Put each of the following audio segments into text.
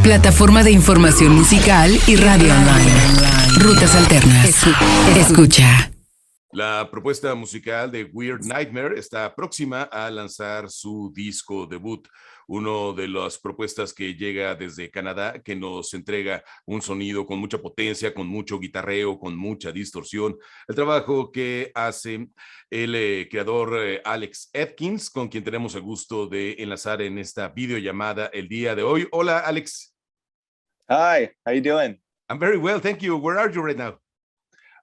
Plataforma de información musical y radio online. Rutas Alternas. Escucha. La propuesta musical de Weird Nightmare está próxima a lanzar su disco debut, uno de las propuestas que llega desde Canadá, que nos entrega un sonido con mucha potencia, con mucho guitarreo, con mucha distorsión. El trabajo que hace el creador Alex Edkins, con quien tenemos el gusto de enlazar en esta videollamada el día de hoy. Hola, Alex. Hi, how you doing? I'm very well, thank you. Where are you right now?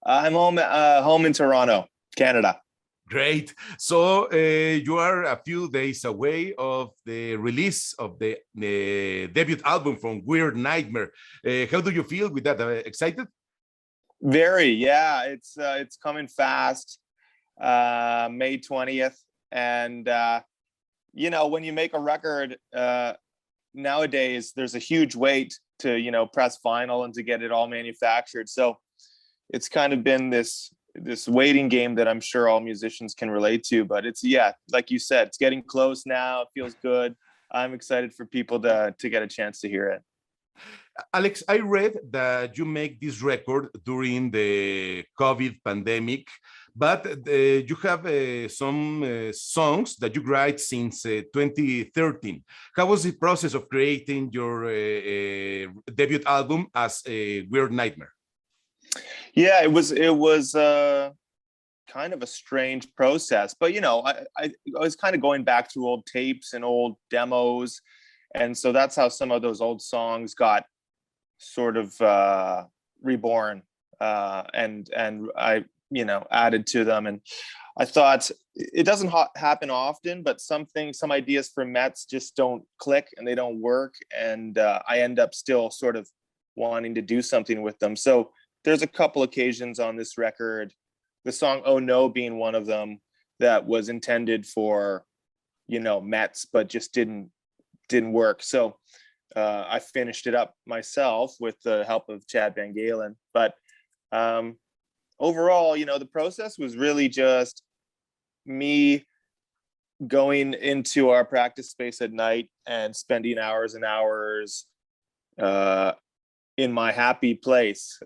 I'm home in Toronto, Canada. Great. So you are a few days away of the release of the debut album from Weird Nightmare. How do you feel with that? Excited? Very, yeah. It's coming fast. May 20th, and when you make a record nowadays, there's a huge wait to press vinyl and to get it all manufactured. So it's kind of been this waiting game that I'm sure all musicians can relate to, but it's, like you said, it's getting close now. It feels good. I'm excited for people to get a chance to hear it. Alex, I read that you make this record during the COVID pandemic, but you have some songs that you write since 2013. How was the process of creating your debut album as a Weird Nightmare? Yeah, it was kind of a strange process, but I was kind of going back through old tapes and old demos, and so that's how some of those old songs got sort of reborn, and I added to them. And I thought it doesn't happen often, but some ideas for METZ just don't click and they don't work, and I end up still sort of wanting to do something with them. So there's a couple occasions on this record, the song "Oh No" being one of them, that was intended for METZ, but just didn't work. So I finished it up myself with the help of Chad Van Galen. But overall, the process was really just me going into our practice space at night and spending hours and hours in my happy place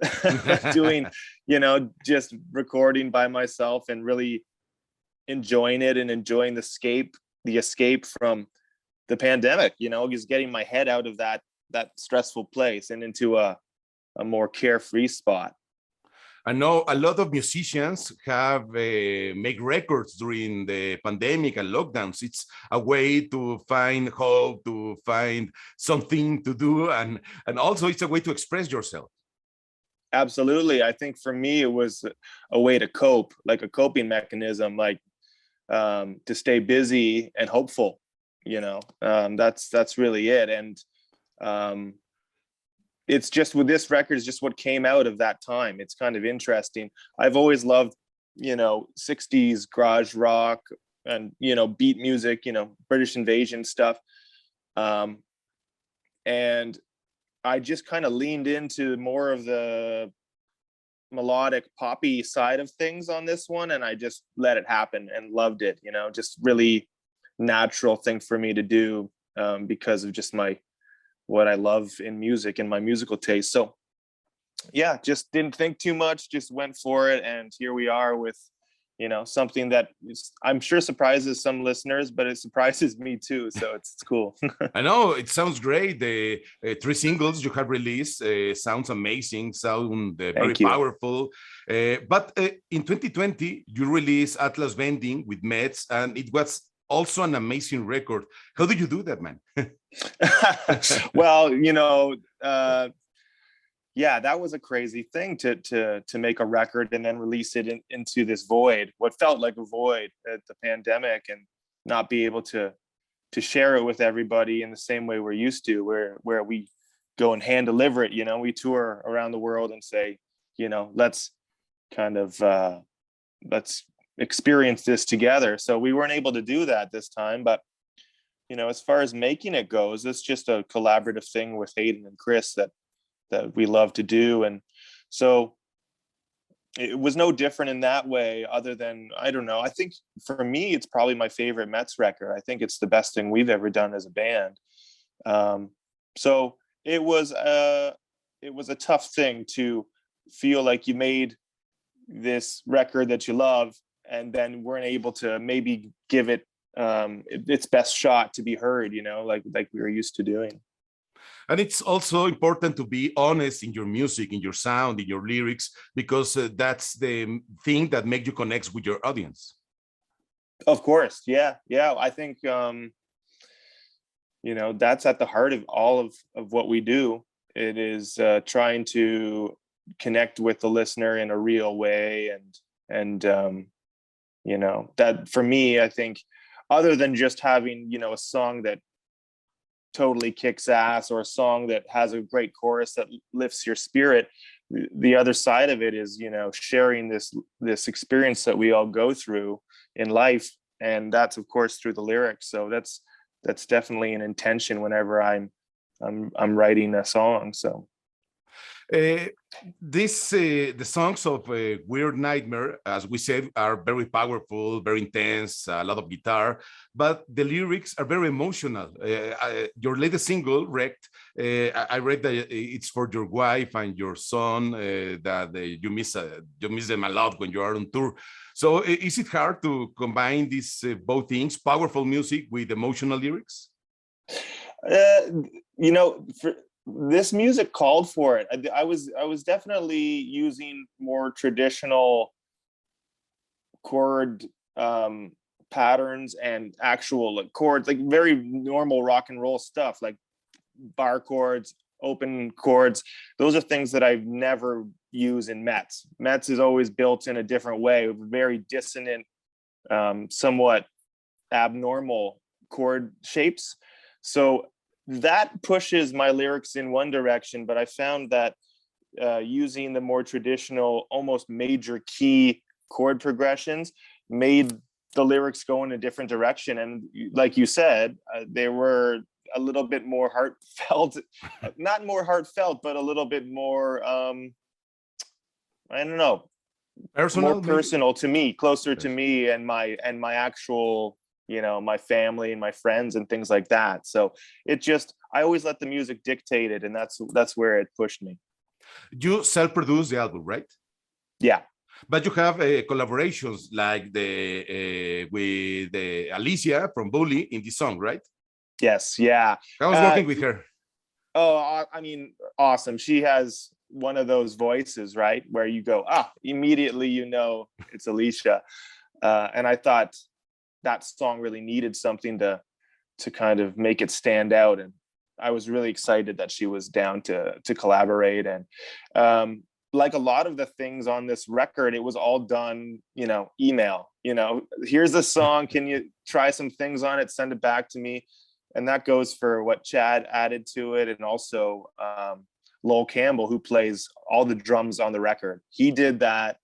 doing, just recording by myself and really enjoying it and enjoying the escape from the pandemic, just getting my head out of that stressful place and into a more carefree spot. I know a lot of musicians have make records during the pandemic and lockdowns. It's a way to find hope, to find something to do, and also it's a way to express yourself. Absolutely. I think for me, it was a way to cope, like a coping mechanism, like to stay busy and hopeful. That's really it. And it's just with this record is just what came out of that time. It's kind of interesting. I've always loved, 60s garage rock and, beat music, British Invasion stuff. And I just kind of leaned into more of the melodic poppy side of things on this one. And I just let it happen and loved it, just really natural thing for me to do because of just what I love in music and my musical taste. So yeah, just didn't think too much, just went for it. And here we are with, something that I'm sure surprises some listeners, but it surprises me too. So it's cool. I know it sounds great. The 3 singles you have released sounds amazing, sound very powerful. But in 2020, you released Atlas Bending with METZ, and it was also an amazing record. How did you do that, man? Well, that was a crazy thing to make a record and then release it into this void, what felt like a void at the pandemic, and not be able to share it with everybody in the same way we're used to, where we go and hand deliver it. We tour around the world and say, let's kind of let's experience this together. So we weren't able to do that this time, but as far as making it goes, it's just a collaborative thing with Hayden and Chris that we love to do. And so it was no different in that way, other than, I don't know, I think for me, it's probably my favorite METZ record. I think it's the best thing we've ever done as a band. So it was a tough thing to feel like you made this record that you love and then weren't able to maybe give it its best shot to be heard, like we were used to doing. And it's also important to be honest in your music, in your sound, in your lyrics, because that's the thing that makes you connect with your audience. Of course. Yeah. I think, that's at the heart of all of what we do. It is trying to connect with the listener in a real way. And that for me, I think, other than just having, a song that totally kicks ass or a song that has a great chorus that lifts your spirit, the other side of it is, sharing this experience that we all go through in life. And that's, of course, through the lyrics. So that's definitely an intention whenever I'm writing a song. So the songs of Weird Nightmare, as we said, are very powerful, very intense, a lot of guitar, but the lyrics are very emotional. Your latest single, Wrecked, I read that it's for your wife and your son, that you miss them a lot when you are on tour. So is it hard to combine these both things, powerful music with emotional lyrics? This music called for it. I was definitely using more traditional chord patterns and actual chords, like very normal rock and roll stuff, like bar chords, open chords. Those are things that I've never used in METZ. METZ is always built in a different way, with very dissonant, somewhat abnormal chord shapes. So that pushes my lyrics in one direction, but I found that using the more traditional, almost major key chord progressions made the lyrics go in a different direction. And like you said, they were a little bit more heartfelt, not more heartfelt, but a little bit more, I don't know, more personal to me, closer to me and my actual, my family and my friends and things like that. So I always let the music dictate it, and that's where it pushed me. You self-produce the album, right? Yeah. But you have collaborations like with Alicia from Bully in this song, right? Yes. Yeah. I was working with her. Oh, I mean, awesome. She has one of those voices, right, where you go, immediately it's Alicia. And I thought that song really needed something to kind of make it stand out, and I was really excited that she was down to collaborate. And like a lot of the things on this record, it was all done, email. Here's the song, can you try some things on it, send it back to me. And that goes for what Chad added to it, and also Lowell Campbell, who plays all the drums on the record. He did that,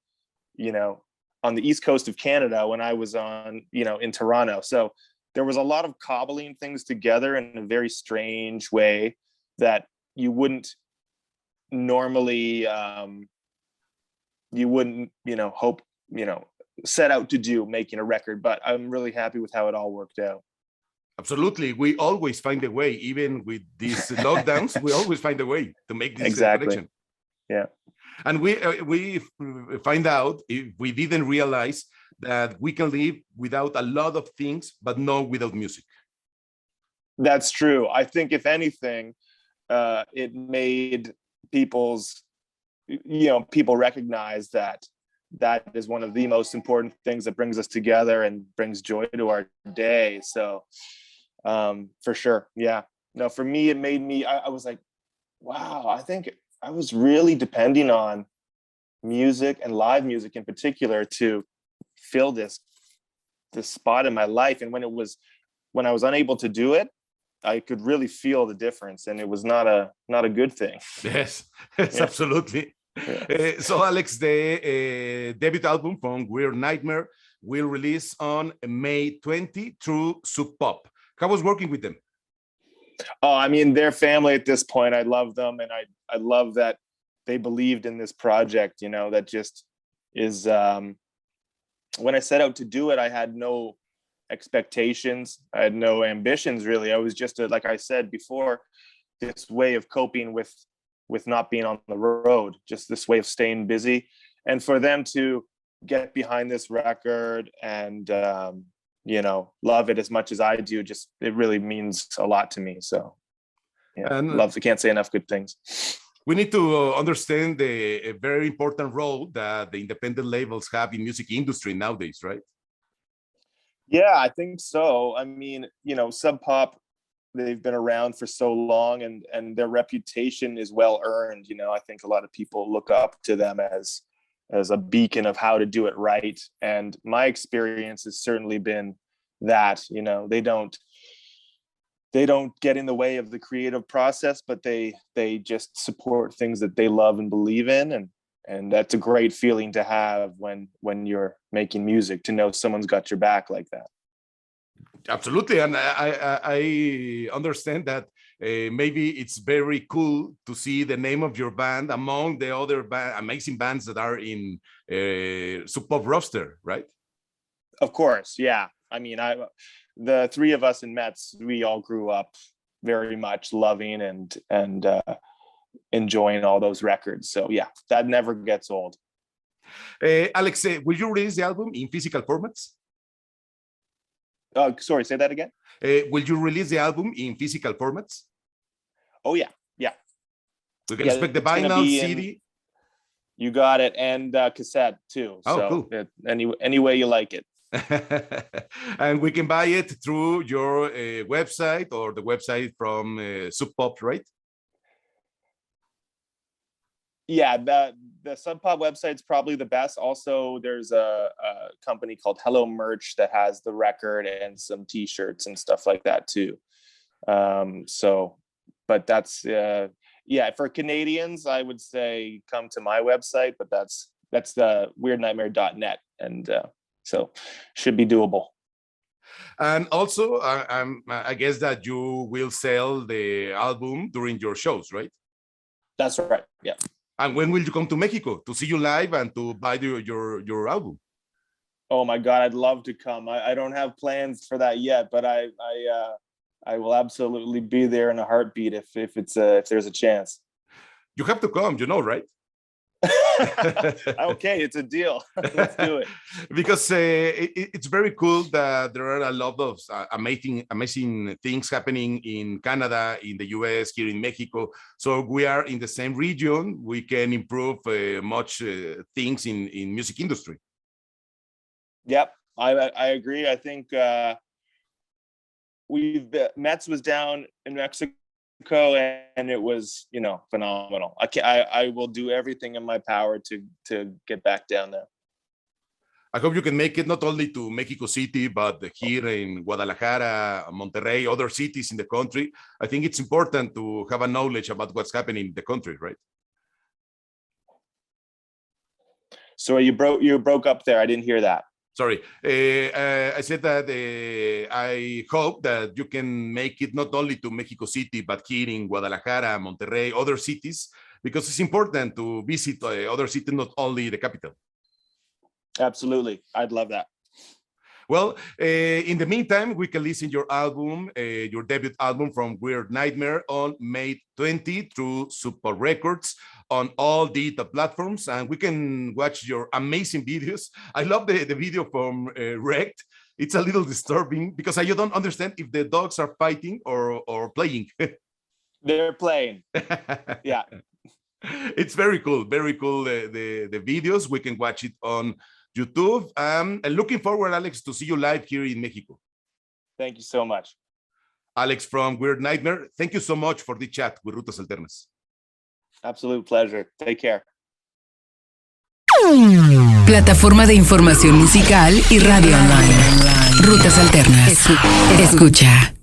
on the east coast of Canada when I was in Toronto. So there was a lot of cobbling things together in a very strange way that you wouldn't normally, hope, set out to do making a record. But I'm really happy with how it all worked out. Absolutely. We always find a way, even with these lockdowns, we always find a way to make this connection. Yeah. And we find out, if we didn't realize, that we can live without a lot of things, but not without music. That's true. I think if anything, it made people recognize that is one of the most important things that brings us together and brings joy to our day. So for sure. Yeah. No, for me, it made me, I was like, wow, I think I was really depending on music and live music in particular to fill this spot in my life. And when I was unable to do it, I could really feel the difference, and it was not a good thing. Yes, absolutely. Yeah. So Alex, the debut album from Weird Nightmare will release on May 20 through Sub Pop. How was working with them? Oh, I mean, they're family at this point. I love them, and I love that they believed in this project. That just is. When I set out to do it, I had no expectations. I had no ambitions, really. I was just like I said before, this way of coping with not being on the road, just this way of staying busy. And for them to get behind this record and love it as much as I do, just it really means a lot to me. So I can't say enough good things. We need to understand the very important role that the independent labels have in music industry nowadays, right? Yeah, I think so. I mean, Sub Pop, they've been around for so long, and their reputation is well earned. I think a lot of people look up to them as a beacon of how to do it right. And my experience has certainly been that, they don't get in the way of the creative process, but they just support things that they love and believe in. And that's a great feeling to have when you're making music, to know someone's got your back like that. Absolutely. And I understand that maybe it's very cool to see the name of your band among the other amazing bands that are in Sub Pop roster, right? Of course, yeah. I mean, the three of us in METZ, we all grew up very much loving and enjoying all those records. So yeah, that never gets old. Alex, will you release the album in physical formats? Sorry, say that again. Will you release the album in physical formats? Oh yeah. We can expect the vinyl, CD. You got it, and cassette too. Oh, so cool. Any way you like it. And we can buy it through your website or the website from Sub Pop, right? Yeah, the Sub Pop website's probably the best. Also, there's a company called Hello Merch that has the record and some T-shirts and stuff like that too. But that's for Canadians, I would say come to my website, but that's the weirdnightmare.net, and so should be doable. And also, I guess that you will sell the album during your shows, right? That's right. Yeah. And when will you come to Mexico to see you live and to buy your album? Oh my God, I'd love to come. I don't have plans for that yet, but I will absolutely be there in a heartbeat if there's a chance. You have to come, right? Okay, it's a deal. Let's do it. Because it's very cool that there are a lot of amazing things happening in Canada, in the US, here in Mexico. So we are in the same region. We can improve much things in music industry. Yep, I agree. I think METZ was down in Mexico, and it was phenomenal. I will do everything in my power to get back down there. I hope you can make it not only to Mexico City, but here in Guadalajara, Monterrey, other cities in the country. I think it's important to have a knowledge about what's happening in the country, right? So you broke up there. I didn't hear that. Sorry, I said that I hope that you can make it not only to Mexico City, but here in Guadalajara, Monterrey, other cities, because it's important to visit other cities, not only the capital. Absolutely. I'd love that. Well, in the meantime, we can listen your album, your debut album from Weird Nightmare on May 20 through Sub Pop Records on all digital platforms, and we can watch your amazing videos. I love the video from Wrecked. It's a little disturbing because I don't understand if the dogs are fighting or playing. They're playing. Yeah. It's very cool, the videos. We can watch it on YouTube. And looking forward, Alex, to see you live here in Mexico. Thank you so much. Alex from Weird Nightmare, thank you so much for the chat with Rutas Alternas. Absolute pleasure. Take care. Plataforma de información musical y radio online. Rutas Alternas. Escucha.